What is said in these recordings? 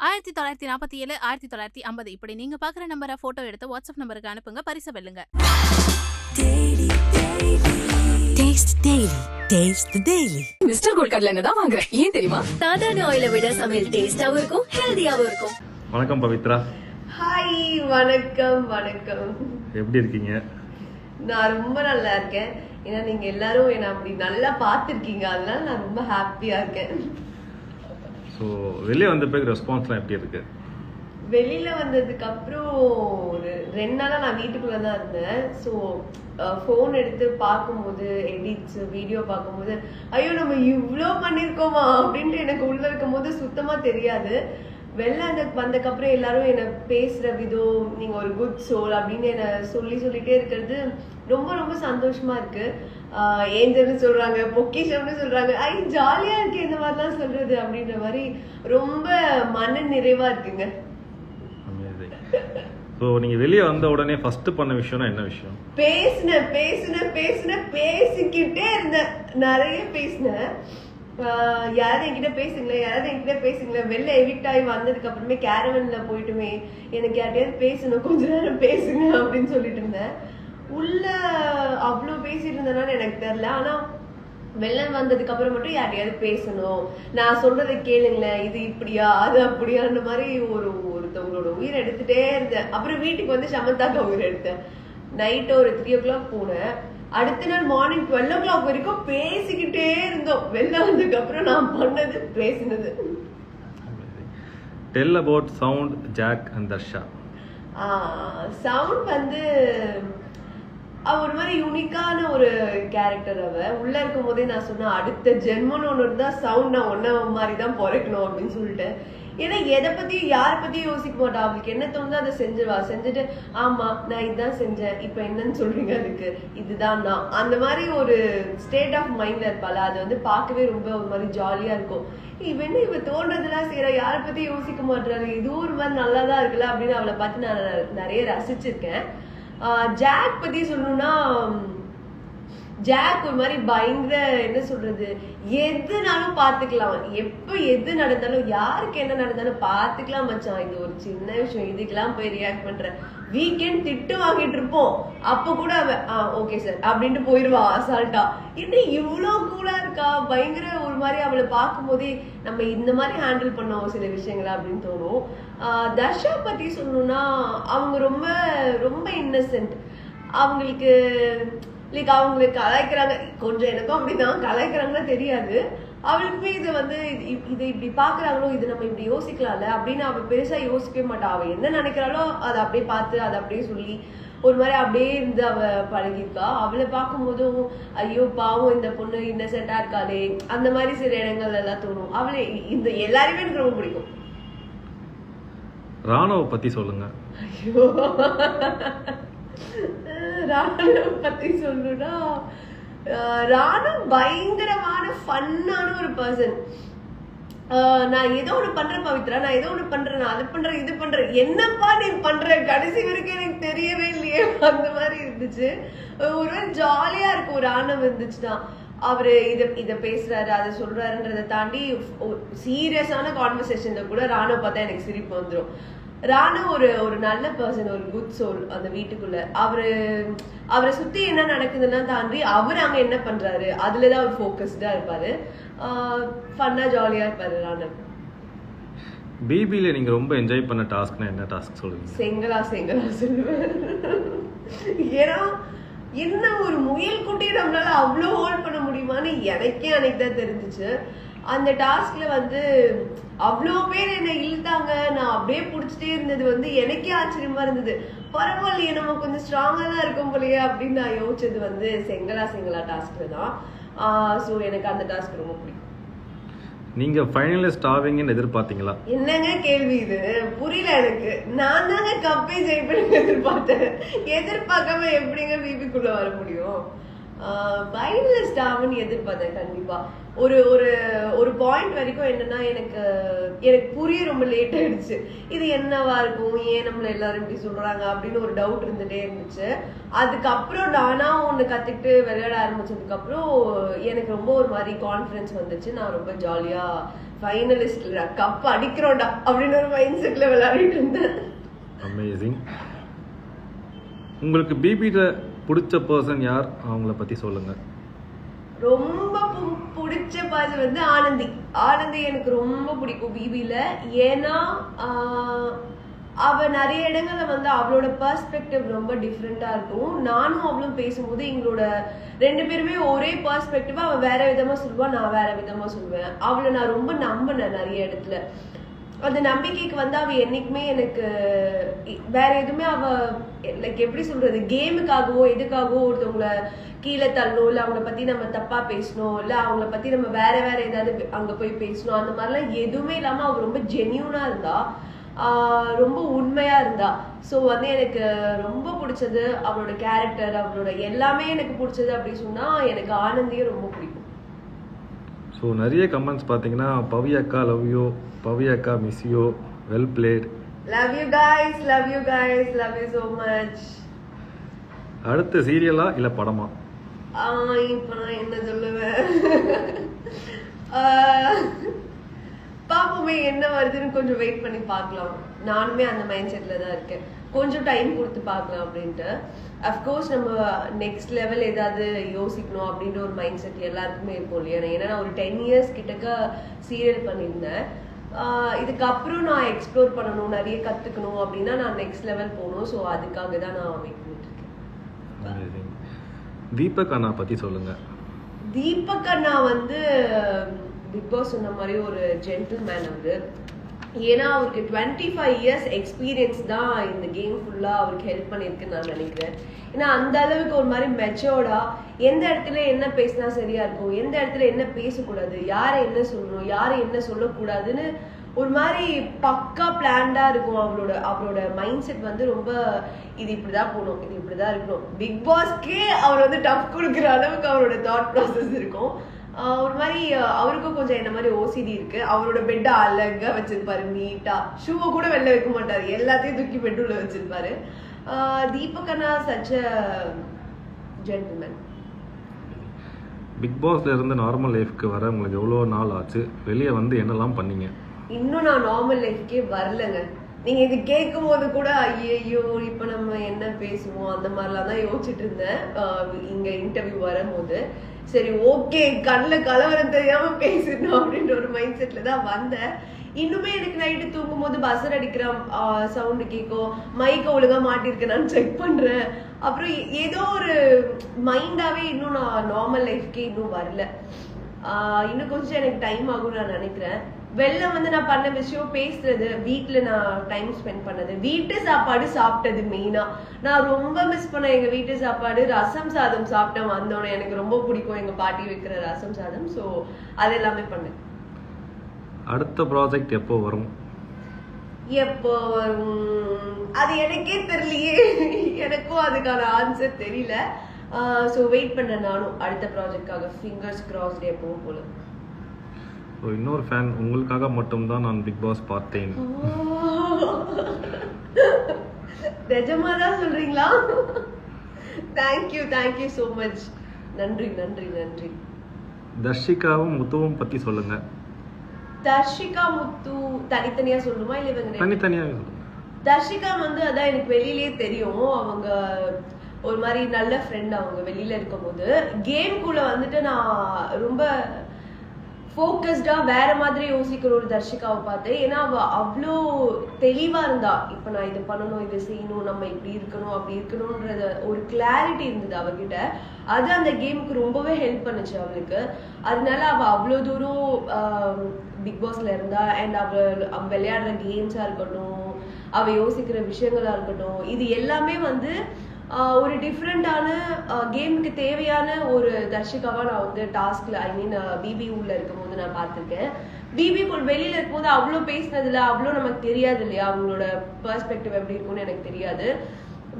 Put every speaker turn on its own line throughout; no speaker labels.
1947, 1950 இப்படி நீங்க பாக்குற நம்பரை போட்டோ எடுத்து வாட்ஸ்அப் நம்பருக்கு அனுப்புங்க, பரிசு வெல்லுங்க.
மிஸ்டர் கோல்ட் கடலை எண்ணெய் தான் வாங்குறேன். ஏன் தெரியுமா? சாதாரண ஆயிலை விட சமையல் டேஸ்டாவும் இருக்கும், ஹெல்தியாவும் இருக்கும்.
வணக்கம் பவித்ரா.
ஹாய், வணக்கம் வணக்கம்.
எப்படி இருக்கீங்க?
நான் ரொம்ப நல்லா இருக்கேன். ஏன்னா நீங்க எல்லாரும் என்ன அப்படி நல்லா பார்த்துருக்கீங்க, அதனால நான் ரொம்ப ஹாப்பியா இருக்கேன்.
ஸோ வெளியே வந்த பிறகு ரெஸ்பான்ஸ்லாம் எப்படி இருக்கு?
வெளியில வந்ததுக்கு அப்புறம் ஒரு 2 நாளா நான் வீட்டுக்குள்ள தான் இருந்தேன். ஸோ ஃபோன் எடுத்து பார்க்கும்போது, எடிட்ஸ் வீடியோ பார்க்கும்போது, ஐயோ நம்ம இவ்வளோ பண்ணியிருக்கோமா அப்படின்ட்டு எனக்கு உள்ள இருக்கும் போது சுத்தமா தெரியாது. வெளில வந்ததுக்கப்புறம் எல்லாரும் என்னை பேசுற விதம், நீங்க ஒரு குட் சோல் அப்படின்னு என்னை சொல்லிட்டே இருக்கிறது ரொம்ப ரொம்ப சந்தோஷமா இருக்கு. ஏஞ்சல்னு சொல்றாங்க, பொக்கிஷம்னு சொல்றாங்க. ஜாலியா இருக்கு இந்த மாதிரிலாம் சொல்றது அப்படின்ற மாதிரி ரொம்ப மன நிறைவா இருக்குங்க.
ஸோ நீங்கள் வெளியே வந்த உடனே ஃபர்ஸ்ட் பண்ண விஷயம்னா என்ன விஷயம்?
பேசிக்கிட்டே இருந்தேன், நிறைய பேசினேன். யாராவது என்கிட்ட பேசுங்களேன். வெளில எவிக்ட் ஆகி வந்ததுக்கு அப்புறமே கேரவன்ல போயிட்டுமே எனக்கு யார்ட்டையாவது பேசணும், கொஞ்ச நேரம் பேசுங்க அப்படின்னு சொல்லிட்டு இருந்தேன். உள்ள அவ்வளோ பேசிட்டு இருந்தேனான்னு எனக்கு தெரியல. ஆனா வெள்ளம் வந்ததுக்கு அப்புறம் மட்டும் யார்ட்டையாவது பேசணும், நான் சொல்றதை கேளுங்களேன், இது இப்படியா அது அப்படியான்ற மாதிரி ஒருத்தவங்களோட உயிர் எடுத்துட்டே இருந்தேன். அப்புறம் வீட்டுக்கு வந்து சமந்தாக்க உயிர் எடுத்தேன். நைட்டு ஒரு 3 o'clock போனேன். அடுத்த நாள் மார்னிங் 12 o'clock வரைக்கும் பேசிக்கிட்டே இருந்தோம். வெளில வந்ததுக்கு அப்புறம் நான் பண்ணது பேசினது.
Tell about sound, Jack and Darsha.
Sound வந்து அவ ஒரு மாதிரி யூனிக்கான ஒரு கேரக்டர். அவ உள்ள இருக்கும் போதே நான் சொன்னேன், அடுத்த ஜென்மன்னு ஒண்ணு இருந்தா சவுண்ட் நான் ஒன்ன மாதிரிதான் பிறக்கணும் அப்படின்னு சொல்லிட்டு. ஏன்னா எதை பத்தி யாரை பத்தியும் யோசிக்க மாட்டா. அவளுக்கு என்ன தோணுதோ அதை செஞ்சுட்டு ஆமா நான் இதுதான் செஞ்சேன், இப்ப என்னன்னு சொல்றீங்க, அதுக்கு இதுதான் நான், அந்த மாதிரி ஒரு ஸ்டேட் ஆஃப் மைண்ட்ல இருப்பாள். அது வந்து பார்க்கவே ரொம்ப ஒரு மாதிரி ஜாலியா இருக்கும். இவ தோன்றதெல்லாம் செய்யற, யாரை பத்தி யோசிக்க மாட்டாரு, இதுவும் ஒரு மாதிரி நல்லாதான் இருக்குல்ல அப்படின்னு அவளை பார்த்து நான் நிறைய ரசிச்சிருக்கேன். ஜாக் பத்தி சொல்லணும்னா, ஜாக் ஒரு மாதிரி பயங்கர என்ன சொல்றது, எதுனாலும் பாத்துக்கலாம், எப்ப எது நடந்தாலும் யாருக்கு என்ன நடந்தாலும் பாத்துக்கலாம் மச்சான், இது ஒரு சின்ன விஷயம், இதுக்கெல்லாம் போய் ரியாக்ட் பண்ற. வீக்கெண்ட் திட்டு வாங்கிட்டு இருப்போம், அப்ப கூட அவ ஓகே சார் அப்படின்ட்டு போயிருவா அசால்ட்டா. என்ன இவ்வளவு கூலா இருக்கா, பயங்கர ஒரு மாதிரி அவளை பார்க்கும் போதே நம்ம இந்த மாதிரி ஹேண்டில் பண்ணோம் சில விஷயங்கள அப்படின்னு தோணும். தர்ஷா பத்தி சொல்லணும்னா, அவங்க ரொம்ப ரொம்ப இன்னசென்ட். அவங்களுக்கு லைக் அவங்களுக்கு கலாய்க்கிறாங்க, கொஞ்சம் எனக்கும் அப்படிதான் கலாய்க்கிறாங்கன்னா தெரியாது. அவளுக்குமே இது வந்து இது இப்படி பாக்குறாங்களோ, இது நம்ம இப்படி யோசிக்கலாம்ல அப்படின்னு அவ பெருசா யோசிக்கவே மாட்டா. அவ என்ன நினைக்கிறாளோ அதை அப்படியே பார்த்து அதை அப்படியே சொல்லி ஒரு மாதிரி அப்படியே இருந்து அவ பழகிருக்கா. அவளை பார்க்கும் போதும் ஐயோ பாவம் இந்த பொண்ணு இன்னசென்ட்டா இருக்காளே, அந்த மாதிரி சில இடங்கள்ல எல்லாம் தோணும். அவளை இந்த எல்லாருமே எனக்கு ரொம்ப பிடிக்கும்.
ராணுவ பத்தி சொல்லுங்க.
ஐயோ ராணுவ பத்தி சொல்லுனா, ராணுவ பயங்கரமான ஃபன்னான ஒரு பர்சன். நான் ஏதோ ஒண்ணு பண்றேன் பவித்ரா, நான் ஏதோ ஒண்ணு பண்றேன், நான் அதை பண்றேன் இது பண்றேன், என்னப்பா நீ பண்ற, கடைசி வரைக்கும் எனக்கு தெரியவே இல்லையே, அந்த மாதிரி இருந்துச்சு. ஒரு ஜாலியா இருக்கும் ஒரு ராணுவம் இருந்துச்சுன்னா. அவரு இத பேசுறாரு அதை சொல்றாருன்றதை தாண்டி சீரியஸான கான்வர்சேஷன்ல கூட ராணுவ பார்த்தா எனக்கு சிரிப்பு வந்துடும். ராணு ஒரு நல்ல பர்சன், ஒரு குட் சோல் அந்த வீட்டுக்குள்ள. அவரை சுத்தி என்ன நடக்குதுன்னா தாண்டி அவர் அங்க என்ன பண்றாரு அதுலதான் அவர் ஃபோக்கஸ்டா இருப்பாரு. ஃபன்னா ஜாலியா இருப்பாரு ராணு.
பிபில நீங்க ரொம்ப என்ஜாய் பண்ண டாஸ்க்னா என்ன டாஸ்க் சொல்லுங்க?
செங்கலா சொல்லுவேன். ஏன்னா என்ன ஒரு முயல் குட்டி நம்மளால அவ்வளோ ஹோல்ட் பண்ண முடியுமான்னு எனக்கே அன்னைக்கு தான் தெரிஞ்சிச்சு. அந்த டாஸ்க்ல வந்து அவ்வளோ பேர் என்னை இழுத்தாங்க, நான் அப்படியே பிடிச்சிட்டே இருந்தது வந்து எனக்கே ஆச்சரியமா இருந்தது. பரவாயில்லையே நம்ம கொஞ்சம் ஸ்ட்ராங்கா தான் இருக்கும் போலயே அப்படின்னு நான் யோசிச்சது வந்து செங்கலா டாஸ்க்ல தான். ஸோ எனக்கு அந்த டாஸ்க் ரொம்ப பிடிக்கும்.
நீங்க ஃபைனலிஸ்ட் ஆவீங்கன்னு எதிர்பார்த்தீங்களா?
என்னங்க கேள்வி இது, புரியல எனக்கு. நான் தாங்க கப்பை ஜெயிப்பேன்னு எதிர்பார்க்காம எப்படிங்க பிபிக்குள்ள வர முடியும்? ஃபைனலிஸ்ட் ஆகும்னு எதிர்பார்த்தேன் கண்டிப்பா. ஒரு பாயிண்ட் வரைக்கும் என்னன்னா எனக்கு புரிய ரொம்ப லேட் ஆயிடுச்சு. இது என்னவா இருக்கும், ஏன் நம்மள எல்லாரும் இப்படி சொல்றாங்க அப்படின்னு ஒரு டவுட் இருந்துட்டே இருந்துச்சு. அதுக்கப்புறம் நானா ஒண்ணு கத்துக்கிட்டு விளையாட ஆரம்பிச்சதுக்கு அப்புறம் எனக்கு ரொம்ப ஒரு மாதிரி கான்ஃபிடன்ஸ் வந்துச்சு. நான் ரொம்ப ஜாலியா ஃபைனலிஸ்ட்ல கப் அடிக்கிறோம்டா அப்படின்னு ஒரு மைண்ட் செட்ல விளையாடிட்டு இருந்தேன்.
அமேசிங். உங்களுக்கு பிபில பிடிச்ச பர்சன் யார், அவங்கள பத்தி சொல்லுங்க.
ரொம்ப பிடிச்ச பர்சன் வந்து ஆனந்தி எனக்கு ரொம்ப பிடிக்கும் பிபில. ஏன்னா அவ நிறைய இடங்கள்ல வந்து அவளோட பெர்ஸ்பெக்டிவ் ரொம்ப டிஃப்ரெண்டா இருக்கும். நானும் அவளும் பேசும்போது எங்களோட 2 பேருமே ஒரே பெர்ஸ்பெக்டிவா அவ வேற விதமா சொல்லுவா, நான் வேற விதமா சொல்லுவேன். அவளை நான் ரொம்ப நம்பினேன் நிறைய இடத்துல. அந்த நம்பிக்கைக்கு வந்து அவ என்னைக்குமே எனக்கு வேற எதுவுமே அவ லைக் எப்படி சொல்றது, கேமுக்காகவோ எதுக்காகவோ ஒருத்தவங்களை கீழே தள்ளணும், இல்ல அவங்கள பத்தி நம்ம தப்பா பேசணும், இல்ல அவங்கள பத்தி நம்ம வேற ஏதாவது அங்க போய் பேசணும், அந்த மாதிரிலாம் எதுவுமே இல்லாம அவ ரொம்ப ஜென்யூனா இருந்தா, ரொம்ப உண்மையா இருந்தா. ஸோ வந்து எனக்கு ரொம்ப பிடிச்சது அவளோட கேரக்டர், அவளோட எல்லாமே எனக்கு பிடிச்சது. அப்படி சொன்னா எனக்கு ஆனந்தியும் ரொம்ப பிடிக்கும்.
ஸோ நிறைய கமெண்ட்ஸ் பார்த்தீங்கன்னா பவி அக்கா லவ் யூ, பவி அக்கா miss you, well plate.
Love you guys, love you guys, love you so much.
அடுத்த சீரியலா இல்ல படமா?
இப்ப நான் என்ன சொல்லுவேன், பாப்போமே என்ன வருதுன்னு கொஞ்சம் வெயிட் பண்ணி பார்க்கலாம். நானுமே அந்த மைண்ட் செட்ல தான் இருக்கேன், கொஞ்சம் டைம் கொடுத்து பார்க்கலாம் அப்படின்ட்டு. அஃப்கோர்ஸ் நம்ம நெக்ஸ்ட் லெவல் ஏதாவது யோசிக்கணும் அப்படின்ற ஒரு மைண்ட் செட் எல்லாருக்குமே இருக்கும் இல்லையா. ஏன்னா நான் ஒரு 10 years கிட்டக்க சீரியல் பண்ணியிருந்தேன். இதுக்கப்புறம் நான் எக்ஸ்ப்ளோர் பண்ணணும், நிறைய கத்துக்கணும் அப்படின்னா நான் நெக்ஸ்ட் லெவல் போகணும். ஸோ அதுக்காக தான் நான் வெயிட் பண்ணிட்டு இருக்கேன்.
தீபக் அண்ணா பத்தி சொல்லுங்க.
தீபக் அண்ணா வந்து பிக் பாஸ் சொன்ன மாதிரி ஒரு ஜென்டில்மேன் அவரு. ஏன்னா அவருக்கு 25 years எக்ஸ்பீரியன்ஸ் தான் இந்த கேம் ஃபுல்லா அவருக்கு ஹெல்ப் பண்ணிருக்குன்னு நான் நினைக்கிறேன். ஏன்னா அந்த அளவுக்கு ஒரு மாதிரி மெச்சோர்டா எந்த இடத்துல என்ன பேசினா சரியா இருக்கும், எந்த இடத்துல என்ன பேசக்கூடாது, யாரை என்ன சொல்லணும், யாரை என்ன சொல்லக்கூடாதுன்னு ஒரு மாதிரி பக்கா பிளான்டா இருக்கும். அவரோட மைண்ட் செட் வந்து ரொம்ப இது இப்படிதான் போகணும், இது இப்படிதான் இருக்கணும். பிக் பாஸ்க்கே அவர் வந்து டஃப் கொடுக்குற அளவுக்கு அவரோட தாட் ப்ராசஸ் இருக்கும். ஒரு மாதிரி அவருக்கும் கொஞ்சம் என்ன மாதிரி ஓசிடி இருக்கு. அவரோட பெட்டை அழகா வச்சிருப்பாரு, நீட்டா, ஷூவை கூட வெளில வைக்க மாட்டாரு, எல்லாத்தையும் தூக்கி பெட்டுள்ள வச்சிருப்பாரு. தீபக் அண்ணா சச் a gentleman.
பிக் பாஸ்ல இருந்து நார்மல் லைஃப்க்கு வர உங்களுக்கு எவ்வளவு நாள் ஆச்சு? வெளியே வந்து என்னெல்லாம் பண்ணீங்க?
இன்னும் நான் நார்மல் லைஃப்கே வரலங்க. நீங்க இது கேட்கும் போது கூட ஐயோ இப்ப நம்ம என்ன பேசுவோம் அந்த மாதிரிலாம் தான் யோசிச்சுட்டு இருந்தேன். இங்க இன்டர்வியூ வரும்போது சரி ஓகே கண்ணில் கலவரம் தெரியாம பேசணும் அப்படின்ற ஒரு மைண்ட் செட்ல தான் வந்தேன். இன்னுமே எனக்கு நைட்டு தூங்கும் போது பஸ்ஸர் அடிக்கிற சவுண்டு கேட்கும், மைக்க ஒழுங்கா மாட்டிருக்கேன்னு செக் பண்றேன். அப்புறம் ஏதோ ஒரு மைண்டாவே இன்னும் நான் நார்மல் லைஃப்கே இன்னும் வரல. இன்னும் கொஞ்சம் எனக்கு டைம் ஆகும்னு நான் நினைக்கிறேன். வெளில வந்து நான் பண்ண விஷயம் பேசுறது, வீட்டுல நான் டைம் ஸ்பெண்ட் பண்ணது, வீட்டு சாப்பாடு சாப்பிட்டது மெயினா நான் ரொம்ப மிஸ் பண்ணேன். எங்க வீட்டு சாப்பாடு ரசம் சாதம் சாப்பிட்டேன் வந்தோன்னே, எனக்கு ரொம்ப பிடிக்கும் எங்க பாட்டி வைக்கிற ரசம் சாதம். ஸோ அது எல்லாமே பண்ணேன். அடுத்த
ப்ராஜெக்ட் எப்போ வரும்?
எப்போ வரும் அது எனக்கே தெரியலையே, எனக்கும் அதுக்கான ஆன்சர் தெரியல. ஸோ வெயிட் பண்ண நானும் அடுத்த ப்ராஜெக்ட்காக. ஃபிங்கர்ஸ் கிராஸ்ட் எப்பவும் போல.
இன்னொரு ஃபேன், உங்களுக்காக மட்டும்தான் நான் பிக் பாஸ் பார்த்தேன்.
நிஜமாதான் சொல்றீங்களா? Thank you so much. நன்றி.
தர்ஷிகாவும் முத்துவும் பத்தி சொல்லுங்க.
தர்ஷிகா முத்து தனித்தனியா சொல்லணுமா இல்ல இவங்க
தனித்தனியா சொல்லுங்க.
தர்ஷிகா வந்து அதான் எனக்கு வெளியிலேயே தெரியும். அவங்க ஒரு மாதிரி நல்ல ஃப்ரெண்ட். அவங்க வெளியில இருக்கும் போது கேம்குள்ள வந்துட்டு நான் ரொம்ப ஃபோக்கஸ்டா வேற மாதிரி யோசிக்கிற ஒரு தர்ஷிகாவை பார்த்தேன். ஏன்னா அவ அவ்வளோ தெளிவா இருந்தா, இப்ப நான் இது பண்ணணும், இது செய்யணும், நம்ம இப்படி இருக்கணும் அப்படி இருக்கணும்ன்றது ஒரு கிளாரிட்டி இருந்தது அவகிட்ட. அது அந்த கேமுக்கு ரொம்பவே ஹெல்ப் பண்ணுச்சு அவளுக்கு. அதனால அவ அவ்வளோ தூரம் பிக் பாஸ்ல இருந்தா. அண்ட் அவ விளையாடுற கேம்ஸா இருக்கட்டும், அவ யோசிக்கிற விஷயங்களா இருக்கட்டும், இது எல்லாமே வந்து ஒரு டிஃப்ரெண்டான கேமுக்கு தேவையான ஒரு தர்ஷிகாவா நான் வந்து டாஸ்க்ல பிபி உள்ள இருக்கும் போது நான் பார்த்திருக்கேன். பிபி வெளியில இருக்கும்போது அவ்வளோ பேசினதுல அவ்வளோ நமக்கு தெரியாது இல்லையா, அவங்களோட பெர்ஸ்பெக்டிவ் எப்படி இருக்கும்னு எனக்கு தெரியாது.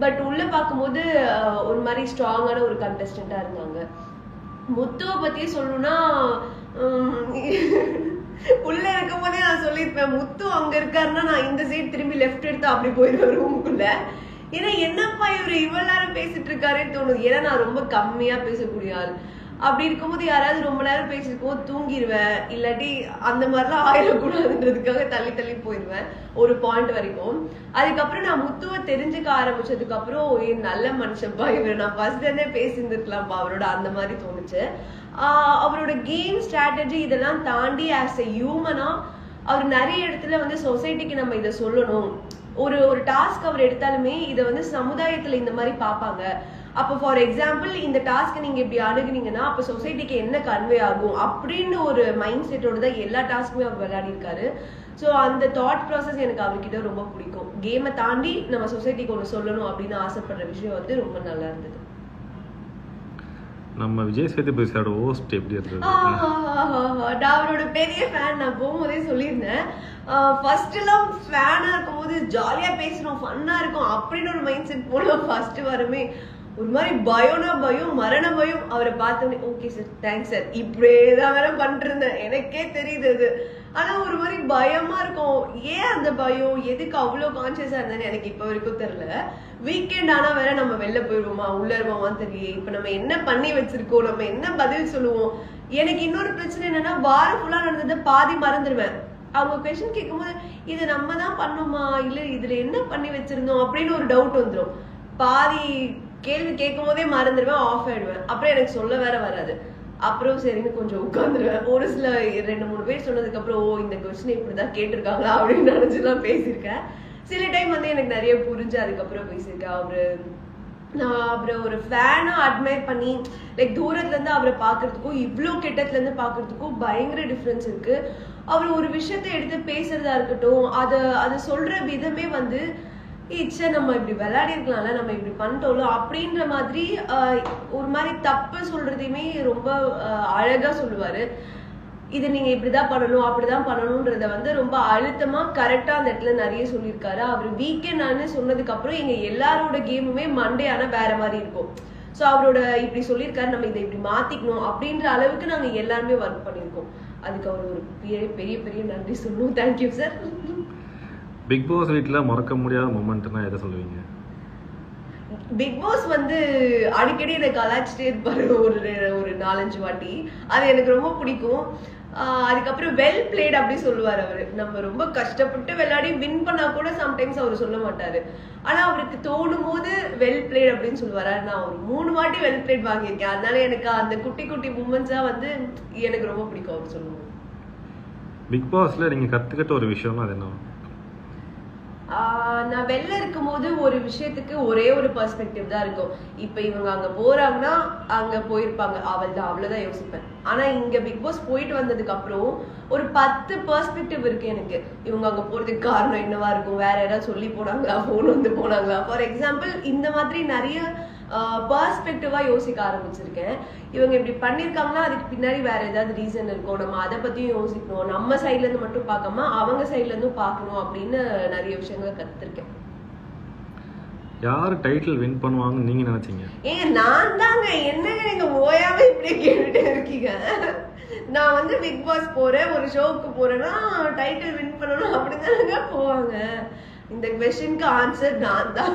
பட் உள்ள பார்க்கும்போது ஒரு மாதிரி ஸ்ட்ராங்கான ஒரு கண்டஸ்டண்டா இருந்தாங்க. முத்துவை பத்தியே சொல்லணும்னா உள்ள இருக்கும் போதே நான் சொல்லியிருப்பேன், முத்து அங்க இருக்காருன்னா நான் இந்த சைடு திரும்பி லெஃப்ட் எடுத்து அப்படி போயிருவேன் ரூமுக்குள்ள. ஏன்னா என்னப்பா இவரு இவ்வளவு நேரம் பேசிட்டு இருக்காருன்னு தோணுது. ஏன்னா நான் ரொம்ப கம்மியா பேசக்கூடிய ஆள். அப்படி இருக்கும்போது யாராவது ரொம்ப நேரம் பேசிருக்கோம் தூங்கிடுவேன், இல்லாட்டி அந்த மாதிரிலாம் ஆயிடக்கூடாதுன்றதுக்காக தள்ளி தள்ளி போயிடுவேன் ஒரு பாயிண்ட் வரைக்கும். அதுக்கப்புறம் நான் முத்துவை தெரிஞ்சுக்க ஆரம்பிச்சதுக்கு அப்புறம் நல்ல மனுஷப்பா இவர், நான் ஃபர்ஸ்ட் இருந்தே பேசியிருந்துருக்கலாம்ப்பா அவரோட, அந்த மாதிரி தோணுச்சு. அவரோட கேம் ஸ்ட்ராட்டஜி இதெல்லாம் தாண்டி ஆஸ் எ ஹியூமனா அவர் நிறைய இடத்துல வந்து சொசைட்டிக்கு நம்ம இதை சொல்லணும். ஒரு டாஸ்க் அவர் எடுத்தாலுமே இதை வந்து சமுதாயத்துல இந்த மாதிரி பார்ப்பாங்க. அப்போ ஃபார் எக்ஸாம்பிள் இந்த டாஸ்க்கை நீங்க இப்படி அணுகுனீங்கன்னா அப்போ சொசைட்டிக்கு என்ன கன்வே ஆகும் அப்படின்னு ஒரு மைண்ட் செட்டோட தான் எல்லா டாஸ்க்குமே அவர் விளையாடி இருக்காரு. ஸோ அந்த தாட் ப்ராசஸ் எனக்கு அவர்கிட்ட ரொம்ப பிடிக்கும். கேமை தாண்டி நம்ம சொசைட்டிக்கு ஒன்று சொல்லணும் அப்படின்னு ஆசைப்படுற விஷயம் வந்து ரொம்ப நல்லா இருந்தது.
நம்ம விஜய் சேதுபதி சாரோட ஹோஸ்ட் எப்படி இருந்தது?
நான் அவரோட பெரிய ஃபேன். நான் போகும்போதே சொல்லியிருந்தேன், ஃபர்ஸ்ட் எல்லாம் ஃபேனா இருக்கும்போது ஜாலியா பேசுறோம், ஃபன்னா இருக்கும் அப்படின்னு ஒரு மைண்ட் செட் போல ஃபர்ஸ்ட் வரமே ஒரு மாதிரி பயம்னா பயம், மரண பயம். அவரை பார்த்தோன்னே ஓகே சார், தேங்க்ஸ் சார், இப்படியேதான் வேற பண்ணிருந்தேன், எனக்கே தெரியுது அது. ஆனா ஒரு மாதிரி பயமா இருக்கும். ஏன் அந்த பயம், எதுக்கு அவ்வளவு கான்சியஸா இருந்தேன்னு எனக்கு இப்ப வரைக்கும் தெரியல. வீக்கெண்ட் ஆனா வேற நம்ம வெளில போயிடுவோமா உள்ள இருவோமான்னு தெரியல. இப்ப நம்ம என்ன பண்ணி வச்சிருக்கோம், நம்ம என்ன பதில் சொல்லுவோம். எனக்கு இன்னொரு பிரச்சனை என்னன்னா வாரம் ஃபுல்லா நடந்ததை பாதி மறந்துடுவேன். அவங்க கொஸ்டின் கேட்கும்போது இது நம்ம தான் பண்ணோமா இல்ல இதுல என்ன பண்ணி வச்சிருந்தோம் அப்படின்னு ஒரு டவுட் வந்துடும். பாதி கேள்வி கேட்கும் போதே மறந்துடுவேன், ஆஃப் ஆயிடுவேன். அப்புறம் எனக்கு சொல்ல வேற வராது. அப்புறம் சரின்னு கொஞ்சம் உட்காந்துருவேன். ஒரு சில 2-3 பேர் சொன்னதுக்கு அப்புறம் இந்த கொஸ்டின் இப்படிதான் கேட்டிருக்காங்களா அப்படின்னு நினைச்சுலாம் பேசியிருக்கேன். சில டைம் வந்து எனக்கு நிறைய புரிஞ்சு அதுக்கப்புறம் பேசியிருக்கேன். நான் அவரை ஒரு ஃபேனா அட்மையர் பண்ணி லைக் தூரத்துல இருந்து அவரை பாக்குறதுக்கும் இவ்வளவு கிட்டத்துல இருந்து பாக்குறதுக்கும் பயங்கர டிஃபரன்ஸ் இருக்கு. அவர் ஒரு விஷயத்த எடுத்து பேசுறதா இருக்கட்டும், அதை சொல்ற விதமே வந்து இச்சை நம்ம இப்படி விளையாடி இருக்கலாம்ல, நம்ம இப்படி பண்ணிட்டோம்ல அப்படின்ற மாதிரி ஒரு மாதிரி தப்பு சொல்றதையுமே ரொம்ப அழகா சொல்லுவாரு. இது நீங்க இப்படிதான் பண்ணணும் அப்படிதான் பண்ணணும்ன்றத வந்து ரொம்ப அழுத்தமா கரெக்டா அந்த இடத்துல நிறைய சொல்லியிருக்காரு. அவர் வீக்கெண்ட் சொன்னதுக்கு அப்புறம் எங்க எல்லாரோட கேமுமே மண்டே ஆனா வேற மாதிரி இருக்கும். ஸோ அவரோட இப்படி சொல்லியிருக்காரு, நம்ம இதை இப்படி மாத்திக்கணும் அப்படின்ற அளவுக்கு நாங்க எல்லாருமே ஒர்க் பண்ணியிருக்கோம். அதுக்கு அவர் ஒரு பெரிய பெரிய நன்றி சொல்லணும். Thank you sir.
பிக் பாஸ் வீட்ல மறக்க முடியாத மொமெண்ட்னா எதை சொல்லுவீங்க?
பிக் பாஸ் வந்து அடிக்கடி என்னை கலாச்சிட்டே இருப்பாரு ஒரு 4-5 வாட்டி. அது எனக்கு ரொம்ப பிடிக்கும். அதுக்கப்புறம் வெல் பிளேட் அப்படி சொல்லுவார் அவரு. நம்ம ரொம்ப கஷ்டப்பட்டு விளையாடி வின் பண்ணா கூட சம்டைம்ஸ் அவர் சொல்ல மாட்டாரு. ஆனா அவருக்கு தோணும் போது வெல் பிளேட் அப்படின்னு சொல்லுவாரு. நான் ஒரு 3 வாட்டி வெல் பிளேட் வாங்கியிருக்கேன். அதனால எனக்கு அந்த குட்டி குட்டி மூமெண்ட்ஸா வந்து எனக்கு ரொம்ப பிடிக்கும் அவர் சொல்லுவோம்.
பிக் பாஸ்ல நீங்க கத்துக்கிட்ட ஒரு விஷயம்னா அது என்ன?
நான் வெளில இருக்கும் போது ஒரு விஷயத்துக்கு ஒரே ஒரு பெர்ஸ்பெக்டிவ் தான் இருக்கும். இப்ப இவங்க அங்க போறாங்கன்னா அங்க போயிருப்பாங்க, அவ்வளவுதான் யோசிப்பேன். ஆனா இங்க பிக் பாஸ் போயிட்டு வந்ததுக்கு அப்புறம் ஒரு 10 பெர்ஸ்பெக்டிவ் இருக்கு எனக்கு. இவங்க அங்க போறதுக்கு காரணம் என்னவா இருக்கும், வேற யாராவது சொல்லி போனாங்களா, போன் வந்து போனாங்களா. ஃபார் எக்ஸாம்பிள் இந்த மாதிரி நிறைய பெர்ஸ்பெக்டிவா யோசிக்க ஆரம்பிச்சிருக்கேன். இவங்க இப்படி பண்ணிருக்காங்கன்னா அதுக்கு பின்னாடி வேற ஏதாவது ரீசன் இருக்கும், நம்ம அதை பத்தியும் யோசிக்கணும், நம்ம சைட்ல இருந்து மட்டும் பார்க்காம அவங்க சைட்ல இருந்தும் பார்க்கணும் அப்படின்னு நிறைய விஷயங்களை கத்துருக்கேன்.
யார் டைட்டில் வின் பண்ணுவாங்கன்னு நீங்க நினைச்சீங்க?
நான் தாங்க. என்னங்க நீங்க ஓயாம இப்படியே கேட்டுட்டே இருக்கீங்க. நான் வந்து பிக் பாஸ் போறேன், ஒரு ஷோக்கு போறேன்னா டைட்டில் வின் பண்ணணும் அப்படிதானங்க போவாங்க. இந்த क्वेश्चनக்கு ஆன்சர் நான் தான்.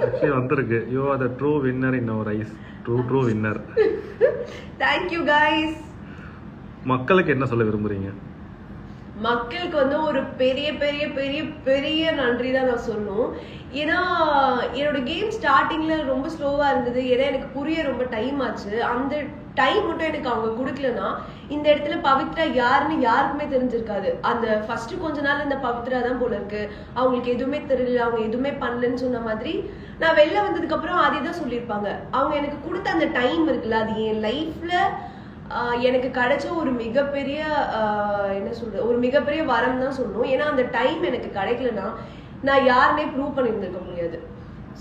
actually வந்திருக்கு. you are the true winner in our eyes. true winner.
thank you guys.
மக்களுக்கு என்ன சொல்ல விரும்புறீங்க?
மக்களுக்கு வந்து ஒரு பெரிய பெரிய பெரிய பெரிய நன்றி தான் நான் சொல்லணும். ஏன்னா என்னோட கேம் ஸ்டார்டிங்ல ரொம்ப ஸ்லோவா இருந்தது. ஏன்னா எனக்கு புரிய ரொம்ப டைம் ஆச்சு. அந்த டைம் மட்டும் எனக்கு அவங்க கொடுக்கலன்னா இந்த இடத்துல பவித்ரா யாருன்னு யாருக்குமே தெரிஞ்சிருக்காது. அந்த ஃபர்ஸ்ட் கொஞ்ச நாள் இந்த பவித்ரா தான் போல இருக்கு, அவங்களுக்கு எதுவுமே தெரியல, அவங்க எதுவுமே பண்ணலன்னு சொன்ன மாதிரி நான் வெளில வந்ததுக்கு அப்புறம் அதே தான் சொல்லியிருப்பாங்க. அவங்க எனக்கு கொடுத்த அந்த டைம் இருக்குல்ல, அது என் லைஃப்ல எனக்கு கிடைச்ச ஒரு மிகப்பெரிய என்ன சொல்றது, ஒரு மிகப்பெரிய வரம் தான் சொல்லணும். ஏன்னா அந்த டைம் எனக்கு கிடைக்கலன்னா நான் யாருன்னே ப்ரூவ் பண்ணியிருந்திருக்க முடியாது.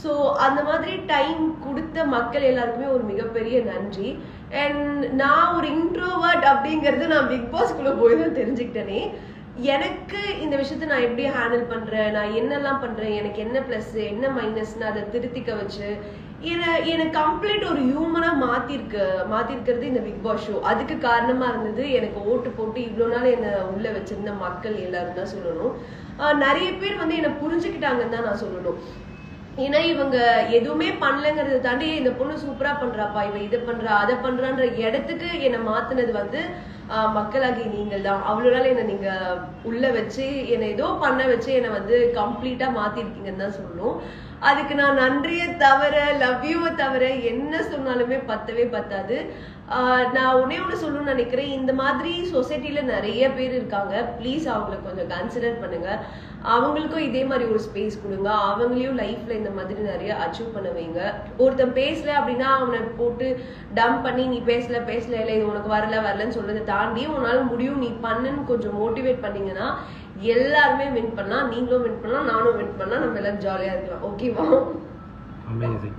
ஸோ அந்த மாதிரி டைம் கொடுத்த மக்கள் எல்லாருக்குமே ஒரு மிகப்பெரிய நன்றி. அண்ட் நான் ஒரு இன்ட்ரோவர்ட் அப்படிங்கிறது நான் பிக் பாஸ்குள்ள போய் தான் தெரிஞ்சுக்கிட்டேனே. எனக்கு இந்த விஷயத்த நான் எப்படி ஹேண்டில் பண்றேன், நான் என்னெல்லாம் பண்றேன், எனக்கு என்ன பிளஸ் என்ன மைனஸ்ன்னு அதை திருத்திக்க வச்சு எனக்கு கம்ப்ளீட் ஒரு ஹியூமனா மாத்திருக்கிறது இந்த பிக் பாஸ் ஷோ. அதுக்கு காரணமா இருந்தது எனக்கு ஓட்டு போட்டு இவ்வளவு நாள் என்ன உள்ள வச்சிருந்த மக்கள் எல்லாரும் தான் சொல்லணும். நிறைய பேர் வந்து என்ன புரிஞ்சுக்கிட்டாங்கன்னு தான் நான் சொல்லணும். ஏன்னா இவங்க எதுவுமே பண்ணலங்கிறத தாண்டி இந்த பொண்ணு சூப்பரா பண்றாப்பா, இவ இதை பண்றா அதை பண்றான்ற இடத்துக்கு என்னை மாத்துனது வந்து மக்களாகி நீங்கள் தான். அவ்வளவு நாள் என்னை நீங்க உள்ள வச்சு என்னை ஏதோ பண்ண வச்சு என்னை வந்து கம்ப்ளீட்டா மாத்திருக்கீங்கன்னு தான் சொல்லணும். அதுக்கு நான் நன்றியை தவிர லவ் யூவை தவிர என்ன சொன்னாலுமே பத்தவே பத்தாது. நான் ஒன்னே ஒன்று சொல்லணும்னு நினைக்கிறேன், இந்த மாதிரி சொசைட்டில நிறைய பேர் இருக்காங்க, ப்ளீஸ் அவங்களை கொஞ்சம் கன்சிடர் பண்ணுங்க, அவங்களுக்கும் இதே மாதிரி ஒரு ஸ்பேஸ் கொடுங்க, அவங்களையும் லைஃப்ல இந்த மாதிரி நிறைய அச்சீவ் பண்ண வைங்க. ஒருத்தன் பேசல அப்படின்னா அவனை போட்டு டம்ப் பண்ணி நீ பேசல இல்லை இது உனக்கு வரலன்னு சொல்றதை தாண்டி உன்னால முடியும் நீ பண்ணுன்னு கொஞ்சம் மோட்டிவேட் பண்ணீங்கன்னா எல்லாருமே வின் பண்ணலாம், நீங்களும் வின் பண்ணலாம், நானும் வின் பண்ணலாம், நம்ம எல்லாரும் ஜாலியா இருக்கலாம். ஓகேவா?
அமேசிங்.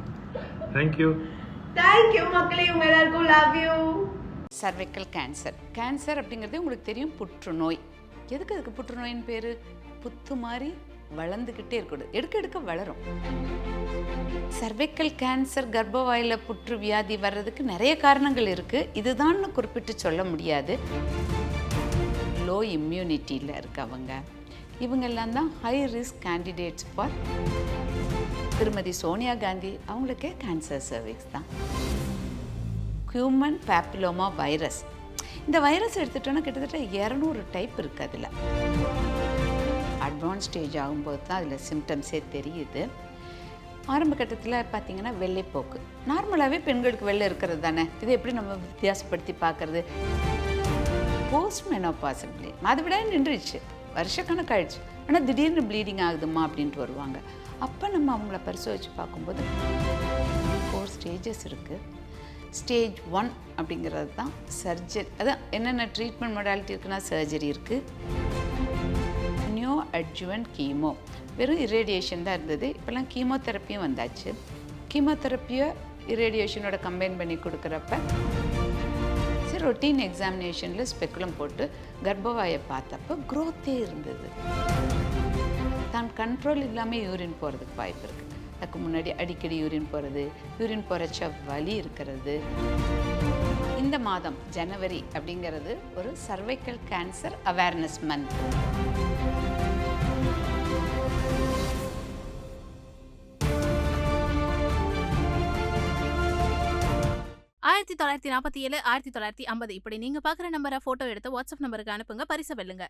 தேங்க்யூ
மக்களே, உங்க எல்லாருக்கும் லவ் யூ.
சர்வைக்கல் கேன்சர் அப்படிங்கிறது உங்களுக்கு தெரியும், புற்றுநோய். எதுக்கு அதுக்கு புற்றுநோயின்னு பேர்? புத்து மாதிரி வளர்ந்துக்கிட்டே இருக்கக்கூடாது, எடுக்க வளரும். சர்வைக்கல் கேன்சர், கர்ப்பவாயில புற்று வியாதி வர்றதுக்கு நிறைய காரணங்கள் இருக்குது, இதுதான்னு குறிப்பிட்டு சொல்ல முடியாது. லோ இம்யூனிட்டியில் இருக்கவங்க இவங்கெல்லாம் தான் ஹை ரிஸ்க் கேண்டிடேட்ஸ் ஃபார். திருமதி சோனியா காந்தி அவங்களுக்கே கேன்சர் சர்விக்ஸ் தான். ஹியூமன் பேப்பிலோமா வைரஸ், இந்த வைரஸ் எடுத்துட்டோன்னா கிட்டத்தட்ட 200 டைப் இருக்குது. அதில் அட்வான்ஸ் ஸ்டேஜ் ஆகும்போது தான் அதில் சிம்டம்ஸே தெரியுது. ஆரம்ப கட்டத்தில் பார்த்திங்கன்னா வெள்ளைப்போக்கு, நார்மலாகவே பெண்களுக்கு வெள்ளை இருக்கிறது தானே, இதை எப்படி நம்ம வித்தியாசப்படுத்தி பார்க்குறது? போஸ்ட் மெனோபாஸ் அதை விட நின்றுச்சு, வருஷக்கணக்காயிடுச்சு, ஆனால் திடீர்னு ப்ளீடிங் ஆகுதுமா அப்படின்ட்டு வருவாங்க. அப்போ நம்ம அவங்கள பரிசோதிச்சு பார்க்கும்போது 4 ஸ்டேஜஸ் இருக்குது. ஸ்டேஜ் 1 அப்படிங்கிறது தான் சர்ஜரி. அதான் என்னென்ன ட்ரீட்மெண்ட் மொடாலிட்டி இருக்குன்னா சர்ஜரி இருக்குது, நியோ அட்ஜுவன்ட் கீமோ, வெறும் இரேடியேஷன் தான் இருந்தது, இப்போல்லாம் கீமோதெரப்பியும் வந்தாச்சு. கீமோதெரப்பியை இரேடியேஷனோட கம்பைன் பண்ணி கொடுக்குறப்ப ரொட்டீன் எக்ஸாமினேஷனில் ஸ்பெக்குலம் போட்டு கர்ப்பவாயை பார்த்தப்போ க்ரோத்தே இருந்தது. தான் கண்ட்ரோல் இல்லாமல் யூரின் போகிறதுக்கு வாய்ப்பு இருக்குது. அதுக்கு முன்னாடி அடிக்கடி யூரின் போகிறது, யூரின் போகிறச்ச வலி இருக்கிறது. இந்த மாதம் ஜனவரி அப்படிங்கிறது ஒரு சர்வைக்கல் கேன்சர் அவேர்னஸ் மந்த்.
ஆயிரத்தி 1947 1950 இப்படி நீங்க பாக்குற நம்பரை போட்டோ எடுத்து வாட்ஸ்அப் நம்பருக்கு அனுப்புங்க, பரிசை வெல்லுங்க.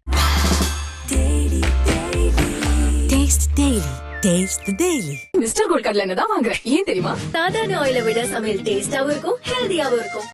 மிஸ்டர் கோல்ட் கடலை எண்ணெய் தான் வாங்குறேன். ஏன் தெரியுமா? சாதாரண ஆயிலை விட சமையல் டேஸ்டாவும் இருக்கும், ஹெல்தியாவும் இருக்கும்.